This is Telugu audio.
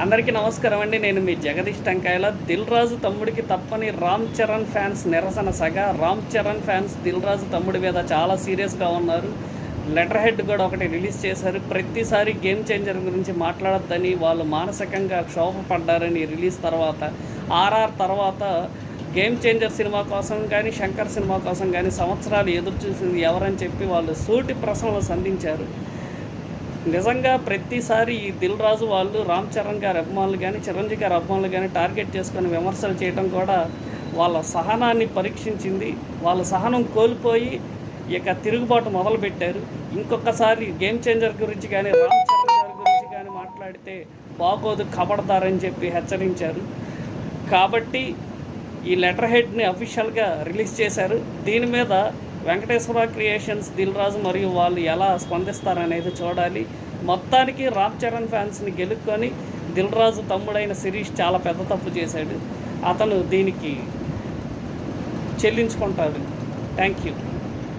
అందరికీ నమస్కారం అండి. నేను మీ జగదీష్ టంకాయల. దిల్ రాజు తమ్ముడికి తప్పని రామ్ చరణ్ ఫ్యాన్స్ నిరసన సగ. రామ్ చరణ్ ఫ్యాన్స్ దిల్ రాజు తమ్ముడి మీద చాలా సీరియస్గా ఉన్నారు. లెటర్ హెడ్ కూడా ఒకటి రిలీజ్ చేశారు. ప్రతిసారి గేమ్ చేంజర్ గురించి మాట్లాడొద్దని, వాళ్ళు మానసికంగా క్షోభపడ్డారని రిలీజ్ తర్వాత, ఆర్ఆర్ తర్వాత గేమ్ చేంజర్ సినిమా కోసం కానీ, శంకర్ సినిమా కోసం కానీ సంవత్సరాలు ఎదురు చూసింది ఎవరని చెప్పి వాళ్ళు సూటి ప్రశ్నలు సంధించారు. నిజంగా ప్రతిసారి ఈ దిల్ రాజు వాళ్ళు రామ్ చరణ్ గారి అభిమానులు కానీ, చిరంజీవి గారి అభిమానులు కానీ టార్గెట్ చేసుకొని విమర్శలు చేయడం కూడా వాళ్ళ సహనాన్ని పరీక్షించింది. వాళ్ళ సహనం కోల్పోయి ఇక తిరుగుబాటు మొదలుపెట్టారు. ఇంకొకసారి గేమ్ చేంజర్ గురించి కానీ, రామ్ చరణ్ గారి గురించి కానీ మాట్లాడితే బాగోదు, కబడతారని చెప్పి హెచ్చరించారు. కాబట్టి ఈ లెటర్ హెడ్ని అఫీషియల్గా రిలీజ్ చేశారు. దీని మీద వెంకటేశ్వర క్రియేషన్స్, దిల్ రాజు మరియు వాళ్ళు ఎలా స్పందిస్తారనేది చూడాలి. మొత్తానికి రామ్ చరణ్ ఫ్యాన్స్ని గెలుక్కొని దిల్ రాజు తమ్ముడైన శిరీష్ చాలా పెద్ద తప్పు చేశాడు. అతను దీనికి చెల్లించుకుంటాడు. Thank you.